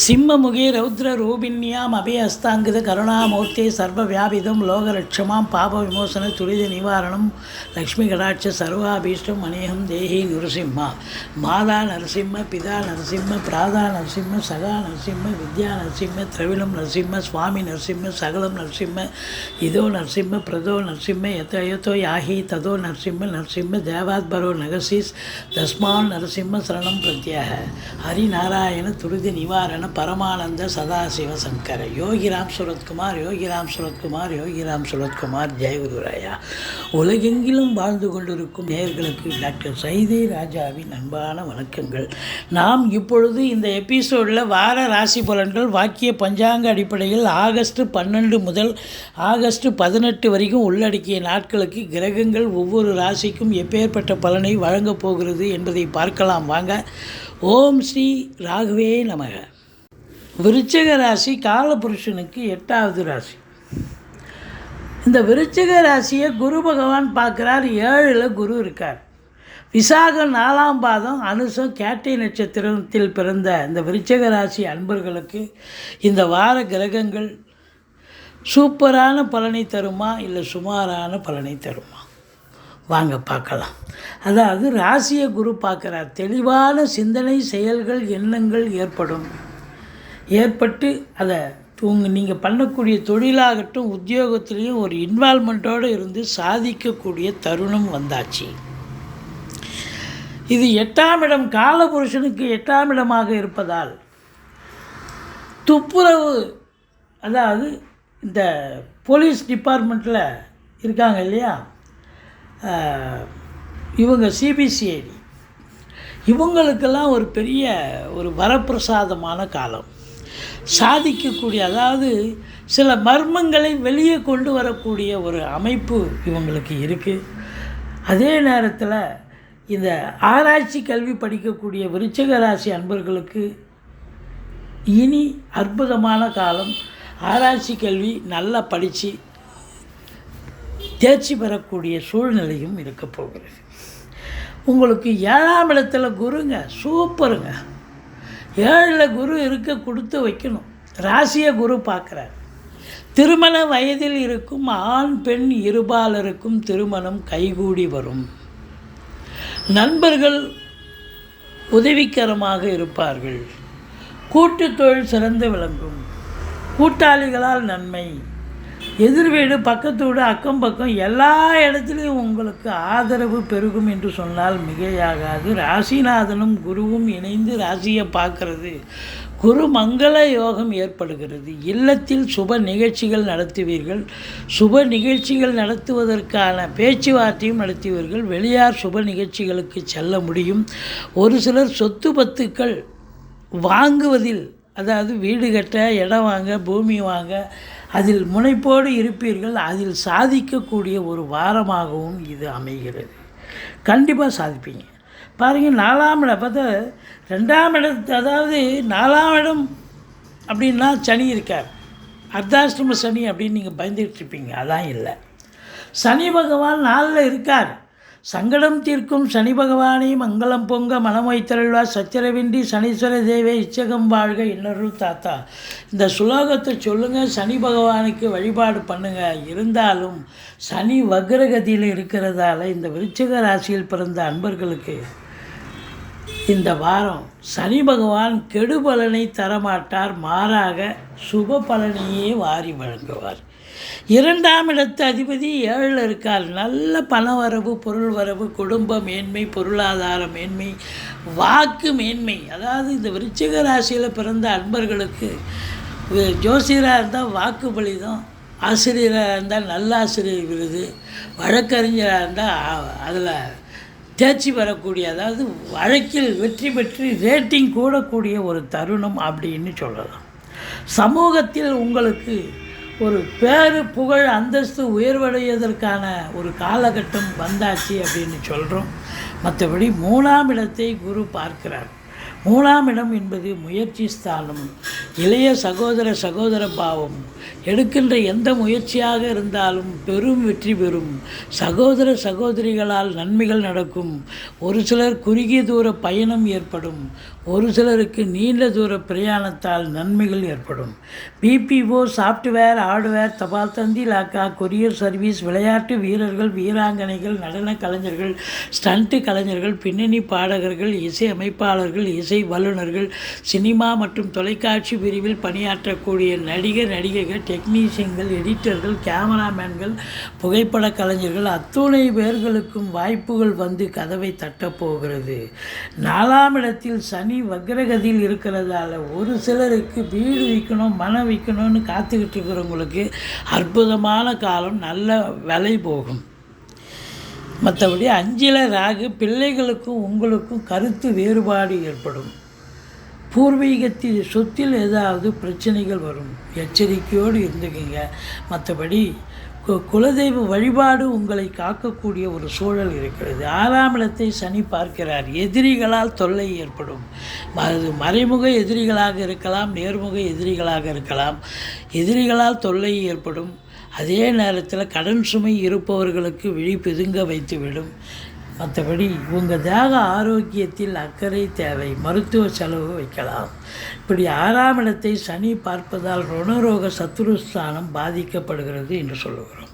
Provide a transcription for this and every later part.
சிம்மமுகே ரௌத்ரரூபிண்யாம் அபயஹஸ்தாங்கித கருணாமூர்த்தே சர்வவியாபிதம் லோகரட்சமாம் பாப விமோசன துரித நிவாரணம் லக்ஷ்மி கடாட்ச சர்வாபீஷ்டம் அநேகம் தேஹி நரசிம்மா. மாதா நரசிம்ம, பிதா நரசிம்ம, பிராதா நரசிம்ம, சகா நரசிம்ம, வித்யா நரசிம்ம, திரவிலம் நரசிம்ம, சுவாமி நரசிம்ம, சகலம் நரசிம்ம, இதோ நரசிம்ம, பிரதோ நரசிம்ம, யதோ யாஹி ததோ நரசிம்ம, நரசிம்ம தேவாத்பரோ நகசீஸ் தஸ்மான் நரசிம்ம சரணம் பிரத்யாக. ஹரிநாராயண துரித நிவாரண பரமானந்த சதாசிவ சங்கர. யோகிராம் சுரத்குமார், யோகிராம் சுரத்குமார், யோகிராம் சுரத்குமார். ஜெயகுருராயா. உலகெங்கிலும் வாழ்ந்து கொண்டிருக்கும் நேயர்களுக்கு டாக்டர் சைதை ராஜாவின் அன்பான வணக்கங்கள். நாம் இப்பொழுது இந்த எபிசோடில் வார ராசி பலன்கள் வாக்கிய பஞ்சாங்க அடிப்படையில் ஆகஸ்ட் 12 முதல் ஆகஸ்ட் 18 வரைக்கும் உள்ளடக்கிய நாட்களுக்கு கிரகங்கள் ஒவ்வொரு ராசிக்கும் எப்பேற்பட்ட பலனை வழங்கப் போகிறது என்பதை பார்க்கலாம் வாங்க. ஓம் ஸ்ரீ ராகவே நமக. விருச்சிக ராசி காலபுருஷனுக்கு 8வது ராசி. இந்த விருச்சிக ராசியை குரு பகவான் பார்க்குறார். 7ல் குரு இருக்கார். விசாகம் 4ஆம் பாதம், அனுசம் கேட்டை நட்சத்திரத்தில் பிறந்த இந்த விருச்சிக ராசி அன்பர்களுக்கு இந்த வார கிரகங்கள் சூப்பரான பலனை தருமா இல்லை சுமாரான பலனை தருமா? வாங்க பார்க்கலாம். அதாவது ராசியை குரு பார்க்குறார். தெளிவான சிந்தனை, செயல்கள், எண்ணங்கள் ஏற்பட்டு அதை நீங்கள் பண்ணக்கூடிய தொழிலாகட்டும் உத்தியோகத்திலையும் ஒரு இன்வால்மெண்ட்டோடு இருந்து சாதிக்கக்கூடிய தருணம் வந்தாச்சு. இது 8ஆம் இடம் காலபுருஷனுக்கு 8ஆம் இடமாக இருப்பதால் துப்புரவு, அதாவது இந்த போலீஸ் டிபார்ட்மெண்ட்டில் இருக்காங்க இல்லையா, இவங்க சிபிசிஐடி, இவங்களுக்கெல்லாம் ஒரு பெரிய ஒரு வரப்பிரசாதமான காலம். சாதிக்கக்கூடிய, அதாவது சில மர்மங்களை வெளியே கொண்டு வரக்கூடிய ஒரு அமைப்பு இவங்களுக்கு இருக்குது. அதே நேரத்தில் இந்த ஆராய்ச்சி கல்வி படிக்கக்கூடிய விருச்சிக ராசி அன்பர்களுக்கு இனி அற்புதமான காலம். ஆராய்ச்சி கல்வி நல்லா படித்து தேர்ச்சி பெறக்கூடிய சூழ்நிலையும் இருக்க போகிறது. உங்களுக்கு 7ஆம் இடத்துல குருங்க, சூப்பருங்க. 7ல் குரு இருக்க கொடுத்து வைக்கணும். ராசியை குரு பார்க்குறார். திருமண வயதில் இருக்கும் ஆண் பெண் இருபாலருக்கும் திருமணம் கைகூடி வரும். நண்பர்கள் உதவிகரமாக இருப்பார்கள். கூட்டு தொழில் சிறந்து விளங்கும். கூட்டாளிகளால் நன்மை. எதிர் வீடு, பக்கத்து வீடு, அக்கம் பக்கம் எல்லா இடத்துலையும் உங்களுக்கு ஆதரவு பெருகும் என்று சொன்னால் மிகையாகாது. ராசிநாதனும் குருவும் இணைந்து ராசியை பார்க்கறது, குரு மங்கள யோகம் ஏற்படுகிறது. இல்லத்தில் சுப நிகழ்ச்சிகள் நடத்துவீர்கள். சுப நிகழ்ச்சிகள் நடத்துவதற்கான பேச்சுவார்த்தையும் நடத்துவீர்கள். வெளியார் சுப நிகழ்ச்சிகளுக்கு செல்ல முடியும். ஒரு சிலர் சொத்து பத்துக்கள் வாங்குவதில், அதாவது வீடு கட்ட, இடம் வாங்க, பூமி வாங்க, அதில் முனைப்போடு இருப்பீர்கள். அதில் சாதிக்கக்கூடிய ஒரு வாரமாகவும் இது அமைகிறது. கண்டிப்பாக சாதிப்பீங்க. பாருங்கள், 4ஆம் இடம் பார்த்தா 2ஆம் இடத்து, அதாவது 4ஆம் இடம் அப்படின்னா சனி இருக்கார். அர்த்தாஷ்டம சனி அப்படின்னு நீங்கள் பயந்துகிட்ருப்பீங்க. அதான் இல்லை. சனி பகவான் 4ல் இருக்கார். சங்கடம் தீர்க்கும் சனி பகவானை மங்களம் பொங்க மனம் வைத்தருள்வா சச்சரவின்றி சனீஸ்வர தேவே இச்சகம் வாழ்க இன்னொருள் தாத்தா. இந்த சுலோகத்தை சொல்லுங்கள், சனி பகவானுக்கு வழிபாடு பண்ணுங்கள். இருந்தாலும் சனி வக்ரகதியில் இருக்கிறதால இந்த விருச்சிக ராசியில் பிறந்த அன்பர்களுக்கு இந்த வாரம் சனி பகவான் கெடு பலனை தரமாட்டார். மாறாக சுப பலனையே வாரி வழங்குவார். 2ஆம் இடத்து அதிபதி 7ல் இருக்கார். நல்ல பண வரவு, பொருள் வரவு, குடும்ப மேன்மை, பொருளாதார மேன்மை, வாக்கு மேன்மை. அதாவது இந்த விருச்சிக ராசியில் பிறந்த அன்பர்களுக்கு ஜோசியராக இருந்தால் வாக்கு பலிதம், ஆசிரியராக இருந்தால் நல்ல ஆசிரியர் விருது, வழக்கறிஞராக இருந்தால் அதில் தேர்ச்சி பெறக்கூடிய, அதாவது வழக்கில் வெற்றி பெற்று ரேட்டிங் கூடக்கூடிய ஒரு தருணம் அப்படின்னு சொல்லலாம். சமூகத்தில் உங்களுக்கு ஒரு பேரு, புகழ், அந்தஸ்து உயர்வடைவதற்கான ஒரு காலகட்டம் வந்தாச்சு அப்படின்னு சொல்கிறோம். மற்றபடி 3ஆம் இடத்தை குரு பார்க்கிறார். 3ஆம் இடம் என்பது முயற்சி ஸ்தானம். இளைய சகோதர பாவம். எடுக்கின்ற எந்த முயற்சியாக இருந்தாலும் பெரும் வெற்றி பெறும். சகோதரிகளால் நன்மைகள் நடக்கும். ஒரு சிலர் குறுகிய தூர பயணம் ஏற்படும். ஒரு சிலருக்கு நீண்ட தூர பிரயாணத்தால் நன்மைகள் ஏற்படும். பிபிஓ, சாஃப்ட்வேர், ஹார்ட்வேர், தபால் தந்தி, லாக்கா, கொரியர் சர்வீஸ், விளையாட்டு வீரர்கள், வீராங்கனைகள், நடன கலைஞர்கள், ஸ்டண்ட் கலைஞர்கள், பின்னணி பாடகர்கள், இசை அமைப்பாளர்கள், இசை வல்லுநர்கள், சினிமா மற்றும் தொலைக்காட்சி பிரிவில் பணியாற்றக்கூடிய நடிகைகள், டெக்னீஷியன்கள், எடிட்டர்கள், கேமராமேன்கள், புகைப்பட கலைஞர்கள் அத்துணை பேர்களுக்கும் வாய்ப்புகள் வந்து கதவை தட்டப்போகிறது. 4ஆம் இடத்தில் சனி வக்ரகதியில் இருக்கிறதால ஒரு சிலருக்கு வீடு விற்கணும், மனம் விற்கணும்னு காத்துக்கிட்டு இருக்கிறவங்களுக்கு அற்புதமான காலம், நல்ல விலை போகும். மற்றபடி 5ல் ராகு, பிள்ளைகளுக்கும் உங்களுக்கும் கருத்து வேறுபாடு ஏற்படும். பூர்வீகத்தில் சொத்தில் ஏதாவது பிரச்சனைகள் வரும், எச்சரிக்கையோடு இருந்துக்குங்க. மற்றபடி குலதெய்வ வழிபாடு உங்களை காக்கக்கூடிய ஒரு சூழல் இருக்கிறது. 6ஆம் இடத்தை சனி பார்க்கிறார். எதிரிகளால் தொல்லை ஏற்படும். அது மறைமுக எதிரிகளாக இருக்கலாம், நேர்முக எதிரிகளாக இருக்கலாம். எதிரிகளால் தொல்லை ஏற்படும். அதே நேரத்தில் கடன் சுமை இருப்பவர்களுக்கு விழி பிதுங்க வைத்துவிடும். மற்றபடி உங்கள் தேக ஆரோக்கியத்தில் அக்கறை தேவை. மருத்துவ செலவு வைக்கலாம். இப்படி 6ஆம் இடத்தை சனி பார்ப்பதால் ருணரோக சத்துருஸ்தானம் பாதிக்கப்படுகிறது என்று சொல்லுகிறோம்.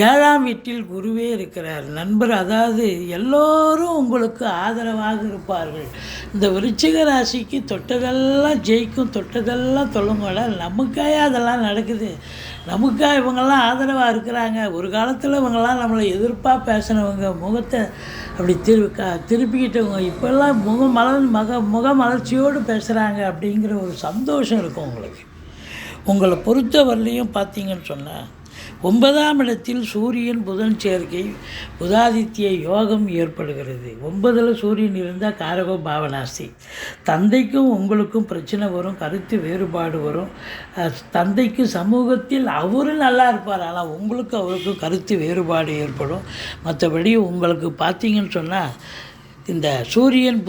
7ஆம் வீட்டில் குருவே இருக்கிறார். நண்பர், அதாவது எல்லோரும் உங்களுக்கு ஆதரவாக இருப்பார்கள். இந்த விருச்சிக ராசிக்கு தொட்டதெல்லாம் ஜெயிக்கும், தொட்டதெல்லாம் தொல்லுங்கடா. நமக்காக அதெல்லாம் நடக்குது. நமக்காக இவங்கெல்லாம் ஆதரவாக இருக்கிறாங்க. ஒரு காலத்தில் இவங்கெல்லாம் நம்மளை எதிர்ப்பாக பேசினவங்க, முகத்தை அப்படி திருப்பிக்கிட்டவங்க இப்போல்லாம் முக மலர்ச்சியோடு பேசுகிறாங்க அப்படிங்கிற ஒரு சந்தோஷம் இருக்கும் உங்களுக்கு. உங்களை பொறுத்தவரையிலையும் பார்த்தீங்கன்னு சொன்னால் 9ஆம் இடத்தில் சூரியன் புதன் சேர்க்கை, புதாதித்ய யோகம் ஏற்படுகிறது. 9ல் சூரியன் இருந்தால் காரகோ பாவனாசி. தந்தைக்கும் உங்களுக்கும் பிரச்சனை வரும், கருத்து வேறுபாடு வரும். தந்தைக்கு சமூகத்தில் அவரும் நல்லா இருப்பார், ஆனால் உங்களுக்கு அவருக்கும் கருத்து வேறுபாடு ஏற்படும். மற்றபடி உங்களுக்கு பார்த்தீங்கன்னு சொன்னால் இந்த சூரியன்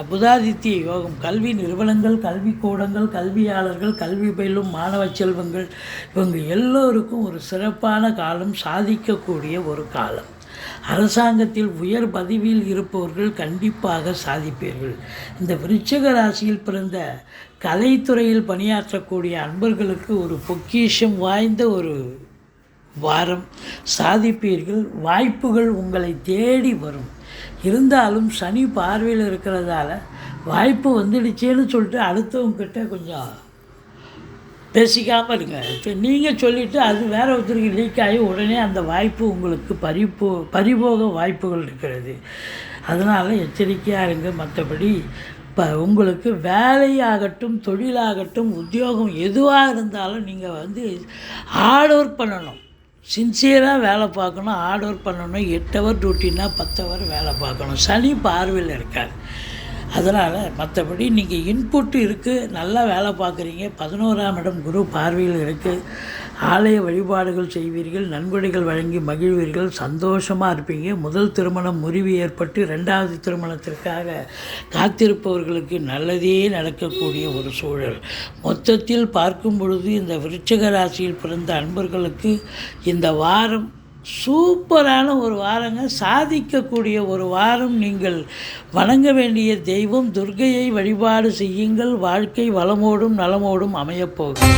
புதாதித்ய யோகம், கல்வி நிறுவனங்கள், கல்விக்கூடங்கள், கல்வியாளர்கள், கல்வி பயிலும் மாணவ செல்வங்கள், இவங்க எல்லோருக்கும் ஒரு சிறப்பான காலம், சாதிக்கக்கூடிய ஒரு காலம். அரசாங்கத்தில் உயர் பதவியில் இருப்பவர்கள் கண்டிப்பாக சாதிப்பீர்கள். இந்த விருச்சிக ராசியில் பிறந்த கலைத்துறையில் பணியாற்றக்கூடிய அன்பர்களுக்கு ஒரு பொக்கிஷம் வாய்ந்த ஒரு வாரம். சாதிப்பீர்கள். வாய்ப்புகள் உங்களை தேடி வரும். இருந்தாலும் சனி பார்வையில் இருக்கிறதால வாய்ப்பு வந்துடுச்சேன்னு சொல்லிட்டு அடுத்தவங்கக்கிட்ட கொஞ்சம் பேசிக்காமல் இருங்க. இப்போ நீங்கள் சொல்லிவிட்டு அது வேறு ஒருத்தருக்கு லீக் ஆகி உடனே அந்த வாய்ப்பு உங்களுக்கு பறிபோக வாய்ப்புகள் இருக்கிறது. அதனால் எச்சரிக்கையாக இருங்க. மற்றபடி இப்போ உங்களுக்கு வேலையாகட்டும், தொழிலாகட்டும், உத்தியோகம் எதுவாக இருந்தாலும் நீங்கள் ஹார்ட் ஒர்க் பண்ணணும். சின்சியராக வேலை பார்க்கணும், ஹார்ட் ஒர்க் பண்ணணும். 8 ஹவர் டியூட்டின்னா 10 ஹவர் வேலை பார்க்கணும். சனி பார்வையில் இருக்கார். அதனால் மற்றபடி நீங்கள் இன்புட்டு இருக்குது, நல்லா வேலை பார்க்குறீங்க. 11ஆம் இடம் குரு பார்வையில் இருக்குது. ஆலய வழிபாடுகள் செய்வீர்கள், நன்கொடைகள் வழங்கி மகிழ்வீர்கள், சந்தோஷமாக இருப்பீங்க. முதல் திருமணம் முறிவு ஏற்பட்டு 2வது திருமணத்திற்காக காத்திருப்பவர்களுக்கு நல்லதே நடக்கக்கூடிய ஒரு சூழல். மொத்தத்தில் பார்க்கும் பொழுது இந்த விருச்சிக ராசியில் பிறந்த அன்பர்களுக்கு இந்த வாரம் சூப்பரான ஒரு வாரங்க, சாதிக்கக்கூடிய ஒரு வாரம். நீங்கள் வணங்க வேண்டிய தெய்வம் துர்க்கையை வழிபாடு செய்யுங்கள். வாழ்க்கை வளமோடும் நலமோடும் அமையப்போகும்.